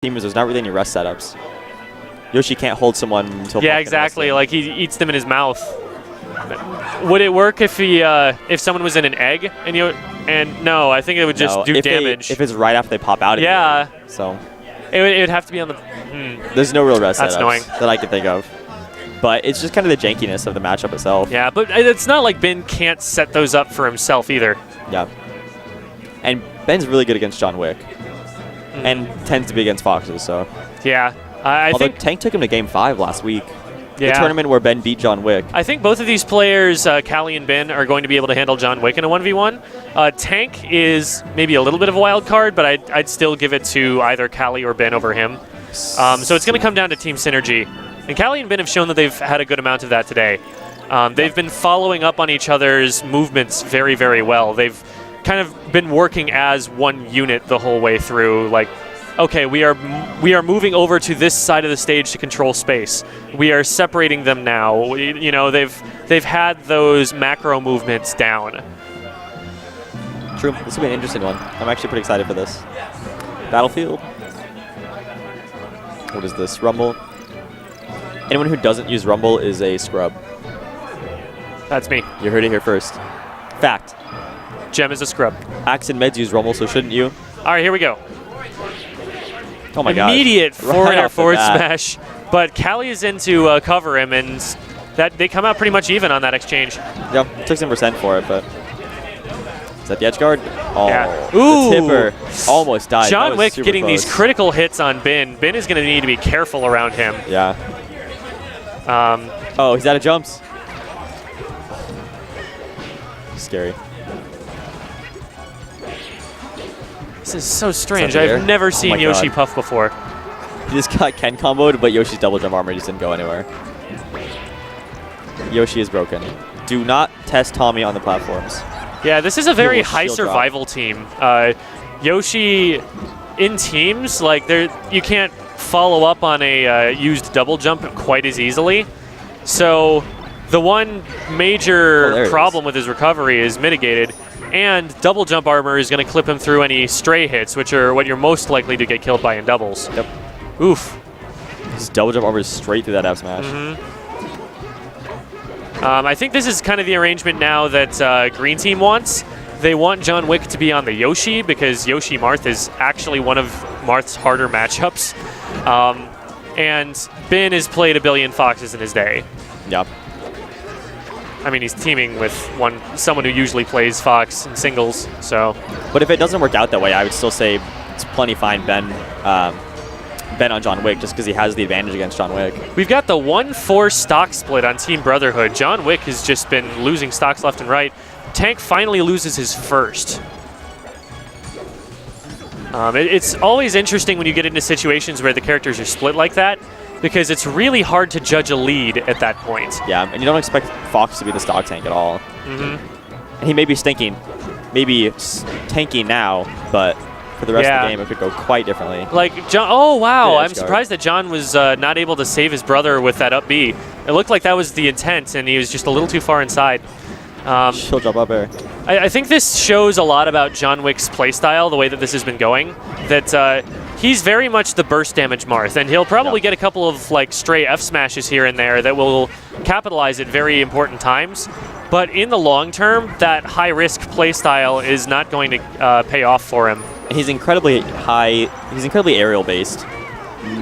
team is there's not really any rest setups. Yoshi can't hold someone until... Yeah, exactly. Like, he eats them in his mouth. Would it work if he if someone was in an egg and no, I think it would just do damage. If it's right after they pop out. Yeah. So it would have to be on the. There's no real rest That's setups annoying. that I can think of. But it's just kind of the jankiness of the matchup itself. Yeah, but it's not like Ben can't set those up for himself either. Yeah. And Ben's really good against John Wick. And tends to be against Foxes, so. Yeah. I Although think Tank took him to Game 5 last week. Yeah. The tournament where Ben beat John Wick. I think both of these players, Callie and Ben, are going to be able to handle John Wick in a 1v1. Tank is maybe a little bit of a wild card, but I'd still give it to either Callie or Ben over him. So it's going to come down to team synergy. And Callie and Ben have shown that they've had a good amount of that today. They've been following up on each other's movements very, very well. They've kind of been working as one unit the whole way through. Like, okay, we are moving over to this side of the stage to control space. We are separating them now. You know, they've had those macro movements down. True. This will be an interesting one. I'm actually pretty excited for this. Battlefield. What is this? Rumble. Anyone who doesn't use Rumble is a scrub. That's me. You heard it here first. Fact. Gem is a scrub. Axe and Meds use Rumble, so shouldn't you? All right, here we go. Oh my god. Immediate forward air forward bat. smash. But Callie is in to cover him, and that they come out pretty much even on that exchange. Yep, took some percent for it, but... Is that the edge guard? Oh, yeah. Ooh. The tipper almost died. John Wick getting close. these critical hits on Ben. Ben is going to need to be careful around him. Yeah. Oh, he's out of jumps. Scary. This is so strange. I've never seen Yoshi puff before. He just got Ken comboed, but Yoshi's double jump armor just didn't go anywhere. Yoshi is broken. Do not test Tommy on the platforms. Yeah, this is a very high survival team. Yoshi in teams, like you can't follow up on a used double jump quite as easily. So the one major problem with his recovery is mitigated, and double jump armor is going to clip him through any stray hits, which are what you're most likely to get killed by in doubles. Yep. Oof. His double jump armor is straight through that F smash. I think this is kind of the arrangement now that Green Team wants. They want John Wick to be on the Yoshi because Yoshi Marth is actually one of Marth's harder matchups. And Ben has played a billion Foxes in his day. Yep. I mean, he's teaming with someone who usually plays Fox in singles, so. But if it doesn't work out that way, I would still say it's plenty fine Ben on John Wick just because he has the advantage against John Wick. We've got the 1-4 stock split on Team Brotherhood. John Wick has just been losing stocks left and right. Tank finally loses his first. It's always interesting when you get into situations where the characters are split like that, because it's really hard to judge a lead at that point. Yeah, and you don't expect Fox to be the stock tank at all. And he may be stinking, maybe tanking now, but for the rest of the game, it could go quite differently. Like, John, oh, wow. I'm surprised that John was not able to save his brother with that up B. It looked like that was the intent, and he was just a little too far inside. She'll jump up air. I think this shows a lot about John Wick's playstyle, the way that this has been going, that he's very much the burst damage Marth, and he'll probably get a couple of like stray F smashes here and there that will capitalize at very important times. But in the long term, that high-risk playstyle is not going to pay off for him. And he's incredibly high. He's incredibly aerial-based.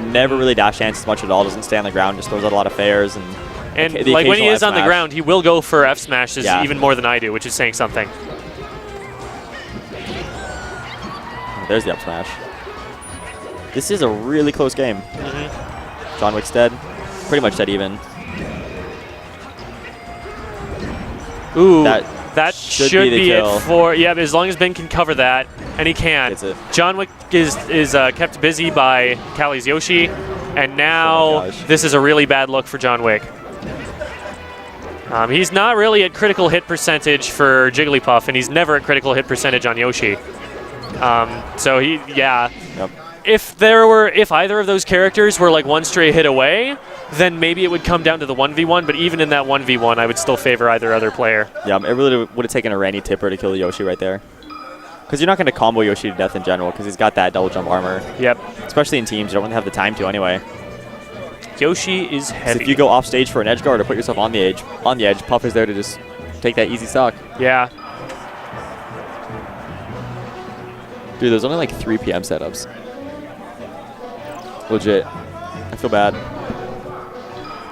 Never really dash dances much at all. Doesn't stay on the ground. Just throws out a lot of fairs and like when he is on the ground, he will go for F smashes even more than I do, which is saying something. There's the up smash. This is a really close game. John Wick's dead. Pretty much dead even. Ooh, that should be it for, yeah, but as long as Ben can cover that, and he can. John Wick is kept busy by Callie's Yoshi, and now this is a really bad look for John Wick. He's not really at critical hit percentage for Jigglypuff, and he's never at critical hit percentage on Yoshi. So if either of those characters were like one stray hit away, then maybe it would come down to the 1v1, but even in that 1v1, I would still favor either other player. Yeah, it really would have taken a Randy tipper to kill Yoshi right there. Because you're not going to combo Yoshi to death in general because he's got that double jump armor. Yep. Especially in teams, you don't really have the time to anyway. Yoshi is heavy. So if you go off stage for an edge guard or put yourself on the edge, Puff is there to just take that easy stock. Yeah. Dude, there's only like 3 PM setups. Legit. I feel bad.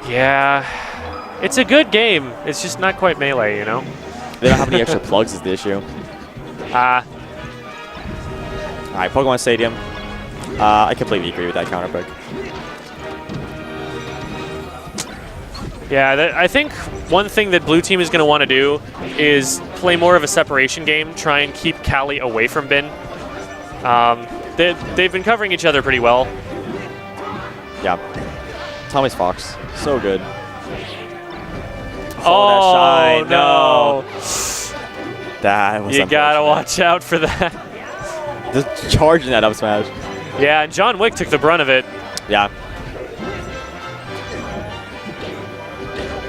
Yeah. It's a good game. It's just not quite Melee, you know? They don't have any extra plugs is the issue. All right, Pokemon Stadium. I completely agree with that counter pick. Yeah, I think one thing that Blue Team is going to want to do is play more of a separation game, try and keep Callie away from Bin. They've been covering each other pretty well. Yeah. Tommy's Fox. So good. Oh, that shine. No. That was You got to watch out for that. Just charging that up smash. Yeah, and John Wick took the brunt of it. Yeah.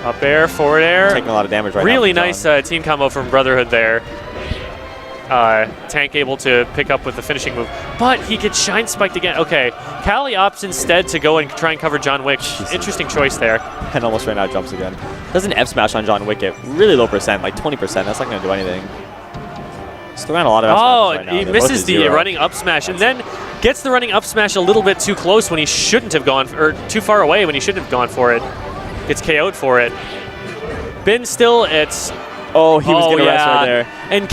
Up air, forward air. Taking a lot of damage right now. Really nice team combo from Brotherhood there. Tank able to pick up with the finishing move. But he gets shine spiked again. Okay, Callie opts instead to go and try and cover John Wick. Interesting choice there. And almost ran out of jumps again. Doesn't F smash on John Wick at really low percent, like 20%. That's not going to do anything. He's throwing a lot of F smashes right now. He misses the running up smash and then gets the running up smash a little bit too close when he shouldn't have gone, or too far away when he shouldn't have gone for it. Gets KO'd for it. Bin still at... Oh, he was going to rest right there. And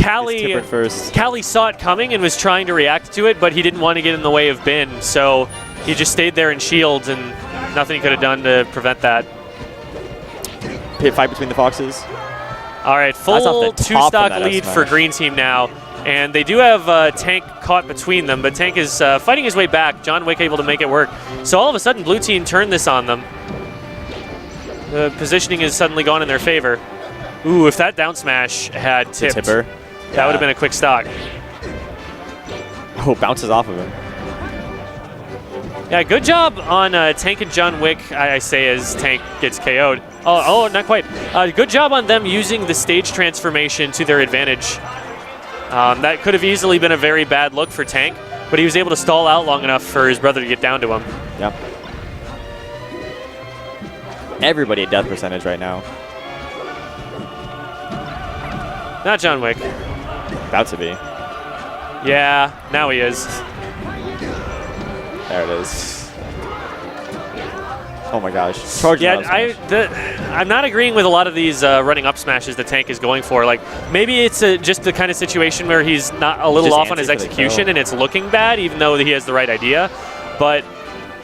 Callie saw it coming and was trying to react to it, but he didn't want to get in the way of Bin, so he just stayed there in shields and nothing he could have done to prevent that. Pit fight between the Foxes. All right, full 2-stock lead for Green Team now. And they do have Tank caught between them, but Tank is fighting his way back. John Wick able to make it work. So all of a sudden, Blue Team turned this on them. The positioning is suddenly gone in their favor. Ooh, if that down smash had tipped, that would have been a quick stock. Oh, bounces off of him. Yeah, good job on Tank and John Wick, I say as Tank gets KO'd. Oh, not quite. Good job on them using the stage transformation to their advantage. That could have easily been a very bad look for Tank, but he was able to stall out long enough for his brother to get down to him. Yep. Everybody at death percentage right now. Not John Wick. About to be. Yeah, now he is. There it is. Oh my gosh. Charging I'm not agreeing with a lot of these running up smashes that Tank is going for. Like, maybe it's just the kind of situation where he's not a little off on his execution and it's looking bad, even though he has the right idea. But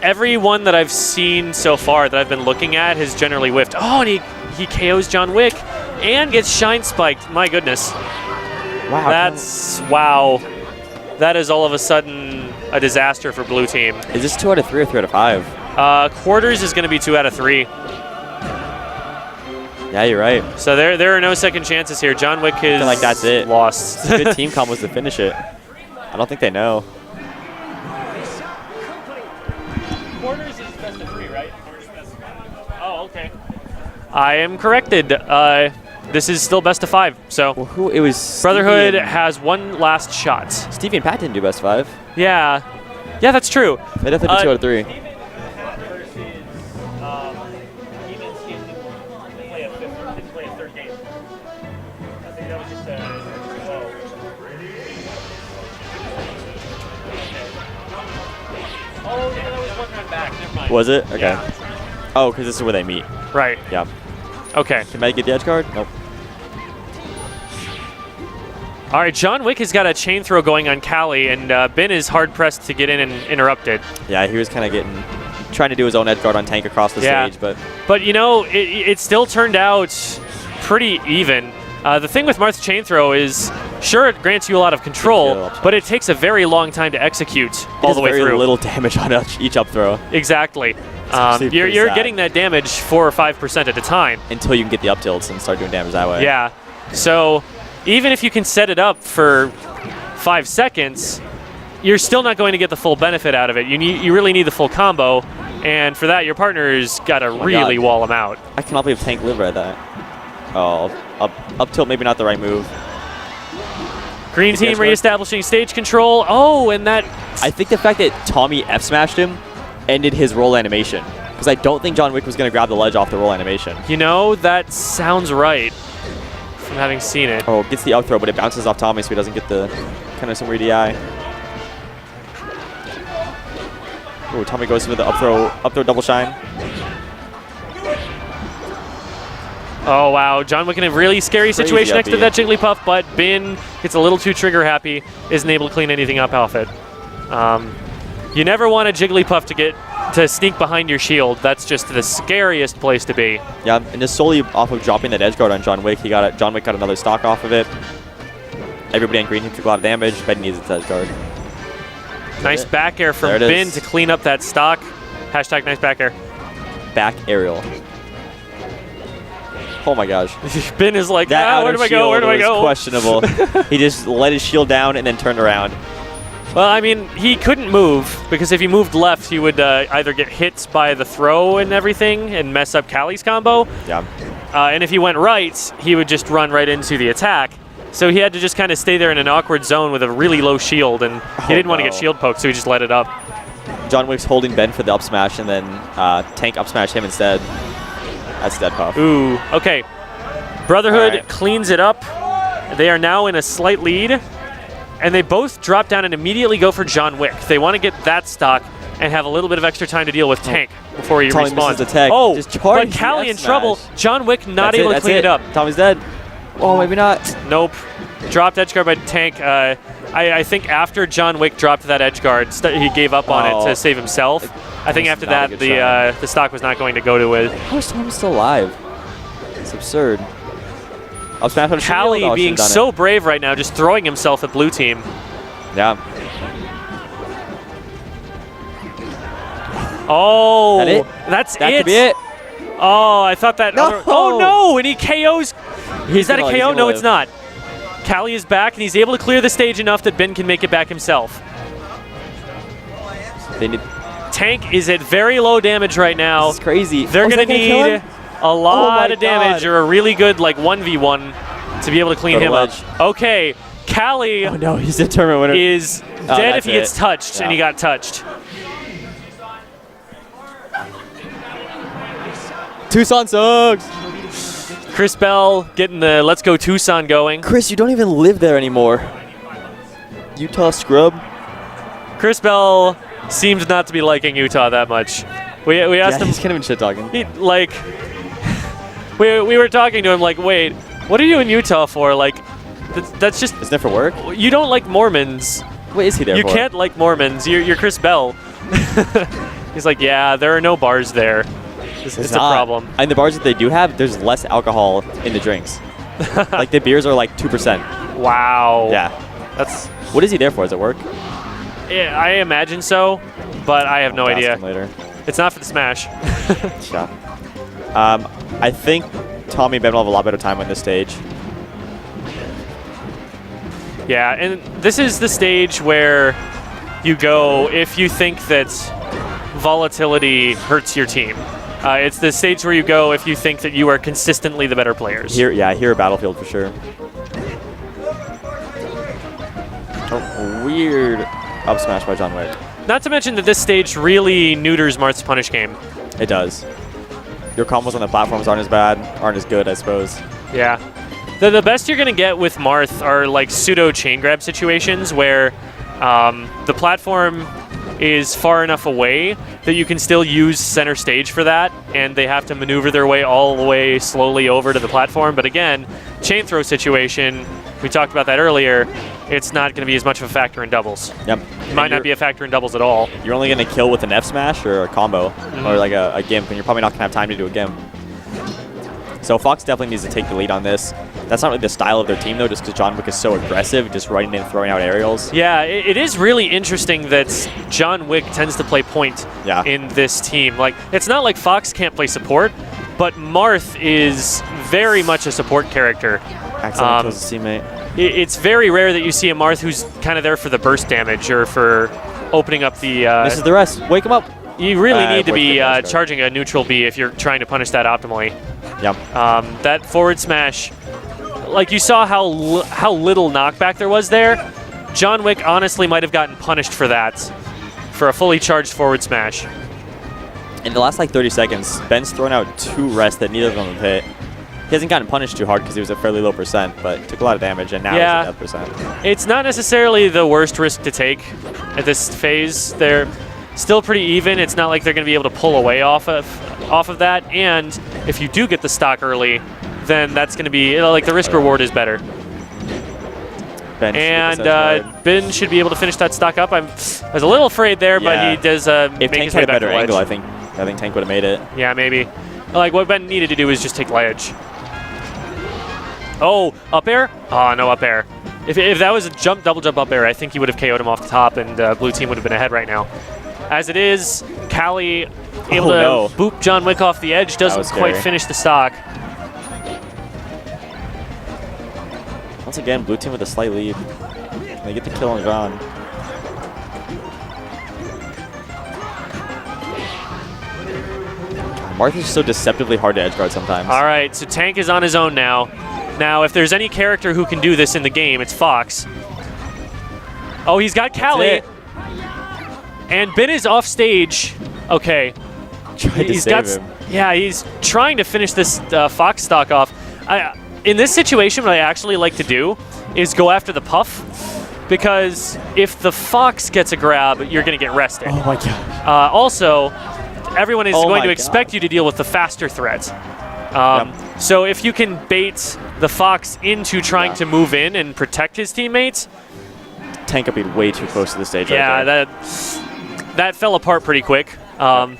every one that I've seen so far that I've been looking at has generally whiffed. Oh, and he KOs John Wick and gets shine spiked. My goodness. Wow. Wow. That is all of a sudden a disaster for Blue Team. Is this 2 out of 3 or 3 out of 5? Quarters is going to be 2 out of 3. Yeah, you're right. So there are no second chances here. John Wick is like that's it. Lost. Good team combos to finish it. I don't think they know. Quarters is best of 3, right? Oh, okay. I am corrected. This is still best of 5. So well, it was Brotherhood has one last shot. Stevie and Pat didn't do best 5. Yeah, that's true. They definitely did 2 out of 3. Was it? Okay. Yeah. Oh, because this is where they meet. Right. Yeah. Okay. Can Matt get the edge guard? Nope. All right, John Wick has got a chain throw going on Callie, and Ben is hard-pressed to get in and interrupt it. Yeah, he was kind of trying to do his own edge guard on Tank across the stage, but you know, it still turned out pretty even. The thing with Marth's chain throw is, sure, it grants you a lot of control, but it takes a very long time to execute all the way through. Very little damage on each up throw. Exactly. You're getting that damage 4 or 5% at a time. Until you can get the up tilts and start doing damage that way. Yeah. So even if you can set it up for 5 seconds, you're still not going to get the full benefit out of it. You really need the full combo, and for that, your partner's got to really wall him out. I cannot believe Tank lived right that. Oh, up tilt, maybe not the right move. Green team reestablishing stage control. Oh, and that... I think the fact that Tommy F-smashed him ended his roll animation. Because I don't think John Wick was going to grab the ledge off the roll animation. You know, that sounds right from having seen it. Oh, gets the up throw, but it bounces off Tommy, so he doesn't get the kind of some weird DI. Oh, Tommy goes for the up throw double shine. Oh, wow. John Wick in a really scary situation next to that Jigglypuff, but Bin gets a little too trigger happy, isn't able to clean anything up off it. You never want a Jigglypuff to sneak behind your shield. That's just the scariest place to be. Yeah, and just solely off of dropping that edge guard on John Wick, John Wick got another stock off of it. Everybody on green team took a lot of damage. Ben needs its edge guard. Nice back air from Bin to clean up that stock. Hashtag nice back air. Back aerial. Oh my gosh. Bin is like, where do I go? Where do I go? Questionable. He just let his shield down and then turned around. Well, I mean, he couldn't move because if he moved left, he would either get hit by the throw and everything and mess up Callie's combo. Yeah. And if he went right, he would just run right into the attack. So he had to just kind of stay there in an awkward zone with a really low shield, and he didn't want to get shield poked, so he just let it up. John Wick's holding Ben for the up smash, and then Tank up smash him instead. That's dead puff. Ooh, okay. Brotherhood cleans it up. They are now in a slight lead, and they both drop down and immediately go for John Wick. They want to get that stock and have a little bit of extra time to deal with Tank before he respawns. Oh, but Callie in trouble. John Wick not able to clean it up. Tommy's dead. Oh, maybe not. Nope. Dropped edge guard by Tank. I think after John Wick dropped that edge guard, he gave up on it to save himself. I think after that, the stock was not going to go to it. How is Tommy still alive? It's absurd. Callie being so brave right now, just throwing himself at blue team. Yeah. Oh, that's it. That could be it. Oh, I thought that. No. Oh no! And he KOs. Is that a KO? No, it's not. Callie is back, and he's able to clear the stage enough that Ben can make it back himself. Tank is at very low damage right now. This is crazy. They're going to need a lot of damage or a really good like 1v1 to be able to clean him up. Okay, Callie he's the tournament winner. Is dead if he gets touched, and he got touched. Tucson sucks. Chris Bell getting the Let's Go Tucson going. Chris, you don't even live there anymore. Utah scrub. Chris Bell seems not to be liking Utah that much. We asked him. He's kind of been shit talking. We were talking to him like, wait, what are you in Utah for? Like, that's just. Isn't it for work? You don't like Mormons. What is he there for? You can't like Mormons. You're Chris Bell. He's like, yeah, there are no bars there. It's a problem. And the bars that they do have, there's less alcohol in the drinks. Like the beers are like 2%. Wow. Yeah. That's. What is he there for? Is it work? Yeah, I imagine so, but I have no idea. Later. It's not for the smash. Yeah. I think Tommy and Ben will have a lot better time on this stage. Yeah, and this is the stage where you go if you think that volatility hurts your team. It's the stage where you go if you think that you are consistently the better players. Here a Battlefield for sure. Oh, weird up smash by John Wick. Not to mention that this stage really neuters Marth's punish game. It does. Your combos on the platforms aren't as good, I suppose. Yeah. The best you're going to get with Marth are like pseudo chain grab situations where the platform is far enough away that you can still use center stage for that, and they have to maneuver their way all the way slowly over to the platform. But again, chain throw situation, we talked about that earlier, it's not going to be as much of a factor in doubles. Yep. It might not be a factor in doubles at all. You're only going to kill with an F smash or a combo or like a gimp, and you're probably not going to have time to do a gimp. So Fox definitely needs to take the lead on this. That's not really the style of their team, though, just because John Wick is so aggressive, just running in and throwing out aerials. Yeah, it is really interesting that John Wick tends to play point in this team. Like, it's not like Fox can't play support, but Marth is very much a support character. Accidentally kills a teammate. It's very rare that you see a Marth who's kind of there for the burst damage or for opening up the... This is the rest. Wake him up. You really need to be charging a neutral B if you're trying to punish that optimally. Yep. That forward smash like you saw how little knockback there was there. John Wick honestly might have gotten punished for that, for a fully charged forward smash. In the last like 30 seconds, Ben's thrown out 2 rests that neither of them have hit. He hasn't gotten punished too hard because he was a fairly low percent, but took a lot of damage, and now he's at death percent. It's not necessarily the worst risk to take at this phase. They're still pretty even. It's not like they're going to be able to pull away off of that. And if you do get the stock early, then that's going to be like the risk reward is better. Ben should be able to finish that stock up. I was a little afraid there, but he does make his way back to ledge. If Tank had a better angle, I think Tank would have made it. Yeah, maybe. Like what Ben needed to do is just take ledge. Oh, up air? Oh, no up air. If that was a double jump up air, I think he would have KO'd him off the top, and blue team would have been ahead right now. As it is, Callie able to boop John Wick off the edge, doesn't quite finish the stock. Once again, blue team with a slight lead. They get the kill on John. Martha's so deceptively hard to edge guard sometimes. All right, so Tank is on his own now. Now, if there's any character who can do this in the game, it's Fox. Oh, he's got Callie. And Ben is off stage. Okay. He's trying to finish this Fox stock off. In this situation, what I actually like to do is go after the Puff, because if the Fox gets a grab, you're going to get rested. Oh my god. Also, everyone is going to expect you to deal with the faster threat. So if you can bait the Fox into trying to move in and protect his teammates, Tank will be way too close to the stage. Yeah, that fell apart pretty quick. But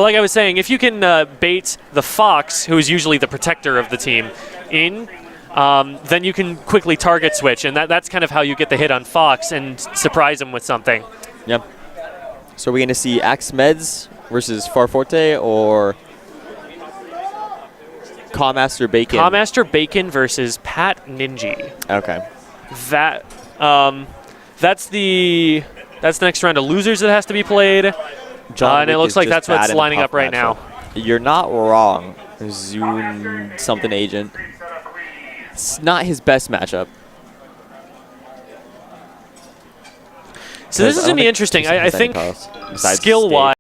like I was saying, if you can bait the Fox, who is usually the protector of the team, in, then you can quickly target switch, and that's kind of how you get the hit on Fox and surprise him with something. Yep. So are we going to see Axe Meds versus Farforte, or Cawmaster Bacon? Cawmaster Bacon versus Pat Ninja. Okay. That's the next round of losers that has to be played. And it looks like that's what's lining up right now. You're not wrong, Zoom something agent. It's not his best matchup. So this is going to be interesting. I think skill-wise,